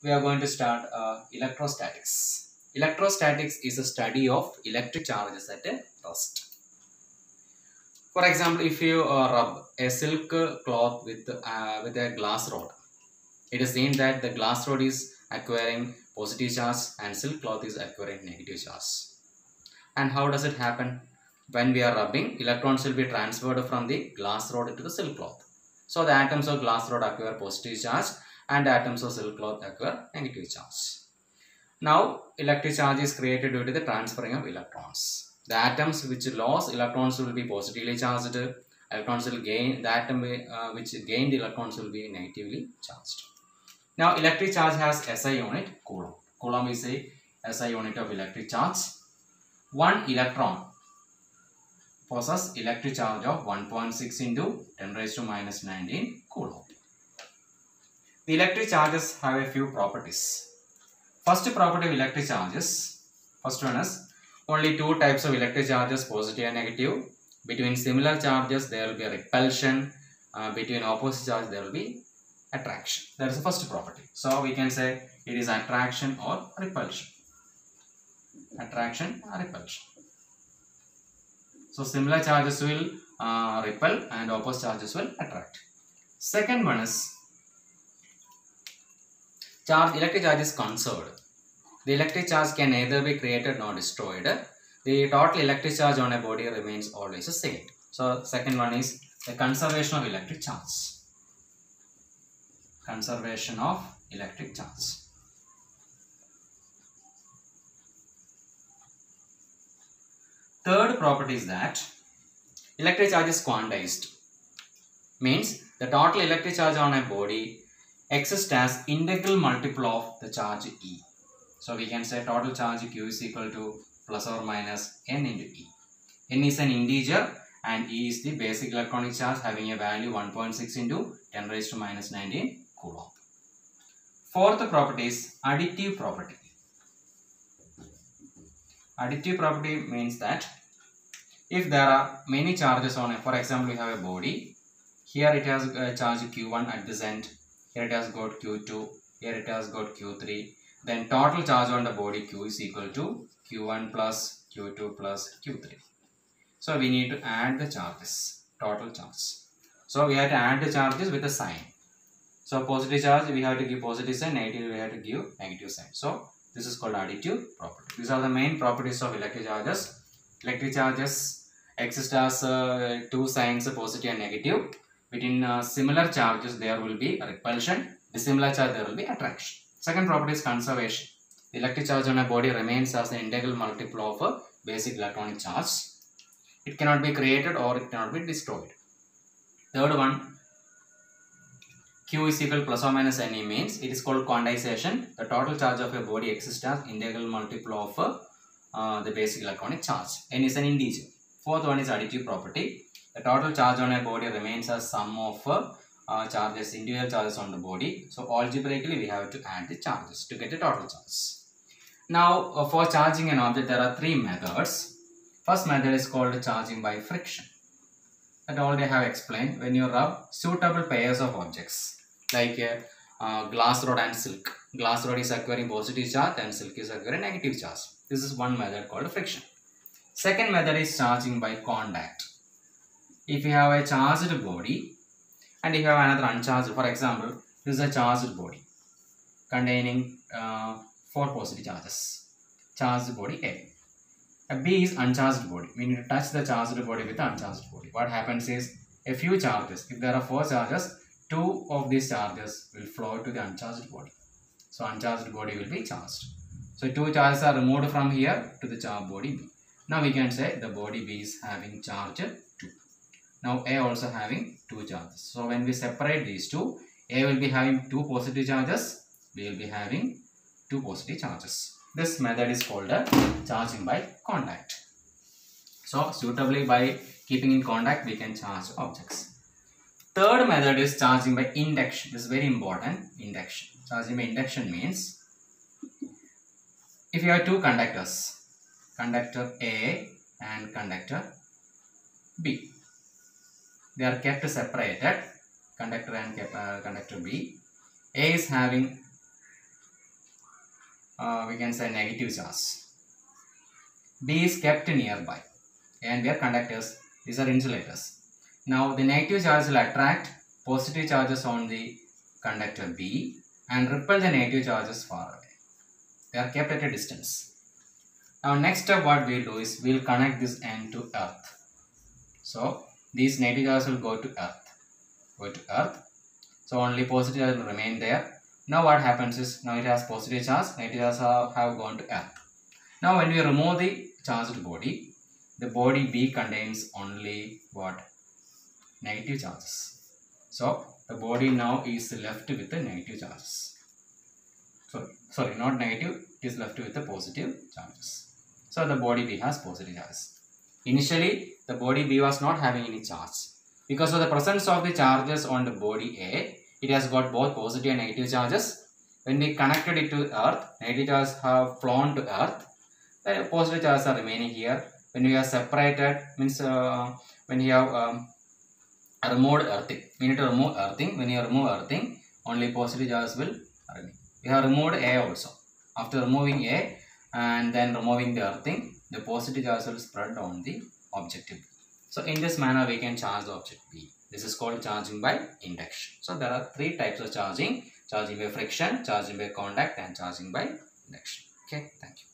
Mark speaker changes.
Speaker 1: we are going to start electrostatics. Electrostatics is a study of electric charges at a rest. For example, if you rub a silk cloth with a glass rod, it is seen that the glass rod is acquiring positive charge and silk cloth is acquiring negative charge. And how does it happen? When we are rubbing, electrons will be transferred from the glass rod to the silk cloth. So the atoms of glass rod acquire positive charge and the atoms of silk cloth acquire negative charge. Now electric charge is created due to the transferring of electrons. The atoms which lost electrons will be positively charged. Electrons will gain, the atom which gained electrons will be negatively charged. Now electric charge has SI unit, Coulomb. Coulomb is a SI unit of electric charge. One electron possesses electric charge of 1.6 into 10 raised to minus 19 Coulomb. The electric charges have a few properties. First property of electric charges, first one is only two types of electric charges, positive and negative. Between similar charges there will be a repulsion, between opposite charges there will be attraction. That is the first property. So we can say it is attraction or repulsion. Attraction or repulsion. So similar charges will repel and opposite charges will attract. Second one is electric charge is conserved. The electric charge can neither be created nor destroyed. The total electric charge on a body remains always the same. So second one is the conservation of electric charge. Conservation of electric charge. Third property is that electric charge is quantized. Means the total electric charge on a body exists as integral multiple of the charge E. So we can say total charge Q is equal to plus or minus N into E. N is an integer and E is the basic electronic charge having a value 1.6 into 10 raised to minus 19 Coulomb. Fourth property is additive property. Additive property means that if there are many charges on it, for example, we have a body, here it has a charge Q1 at this end, here it has got Q2, here it has got Q3, then total charge on the body Q is equal to Q1 plus Q2 plus Q3. So we need to add the charges, total charge. So we have to add the charges with a sign. So positive charge we have to give positive sign, negative we have to give negative sign. So this is called additive property. These are the main properties of electric charges. Electric charges exist as two signs, positive and negative. Between similar charges there will be repulsion. Dissimilar charge there will be attraction. Second property is conservation. The electric charge on a body remains as an integral multiple of a basic electronic charge. It cannot be created or it cannot be destroyed. Third one, Q is equal plus or minus NE means it is called quantization. The total charge of a body exists as integral multiple of the basic electronic charge. N is an integer. Fourth one is additive property. The total charge on a body remains as sum of charges, individual charges on the body. So algebraically we have to add the charges to get the total charge. Now for charging an object there are three methods. First method is called charging by friction. That already I have explained. When you rub suitable pairs of objects like glass rod and silk. Glass rod is acquiring positive charge and silk is acquiring negative charge. This is one method called friction. Second method is charging by contact. If you have a charged body and if you have another uncharged, for example, this is a charged body containing 4 positive charges. Charged body A. A B is uncharged body. We need to touch the charged body with the uncharged body. What happens is a few charges. If there are 4 charges, 2 of these charges will flow to the uncharged body. So uncharged body will be charged. So 2 charges are removed from here to the charged body B. Now we can say the body B is having charge 2. Now A also having 2 charges. So when we separate these two, A will be having 2 positive charges, B will be having 2 positive charges. This method is called charging by contact. So suitably by keeping in contact we can charge objects. Third method is charging by induction. This is very important. Induction. Charging by induction means if you have 2 conductors, conductor A and conductor B. They are kept separated, conductor and conductor B. A is having we can say negative charge. B is kept nearby, and we are conductors. These are insulators. Now the negative charge will attract positive charges on the conductor B and repel the negative charges far away. They are kept at a distance. Now next step what we will do is we will connect this end to earth. So these negative charges will go to earth. So only positive charge will remain there. Now what happens is, now it has positive charge, negative charge have gone to earth. Now when we remove the charged body, the body B contains only what? Negative charges. So the body now is left with the negative charges. Sorry, not negative, it is left with the positive charges. So the body B has positive charges. Initially, the body B was not having any charge. Because of the presence of the charges on the body A, it has got both positive and negative charges. When we connected it to earth, negative charges have flown to earth. The positive charges are remaining here. When we are separated, means when you have removed earthing, we need to remove earthing. When you remove earthing, only positive charges will remain. We have removed A also. After removing A and then removing the earthing, the positive charge will spread on the object B. So in this manner, we can charge the object B. This is called charging by induction. So there are three types of charging: charging by friction, charging by contact, and charging by induction. Okay, thank you.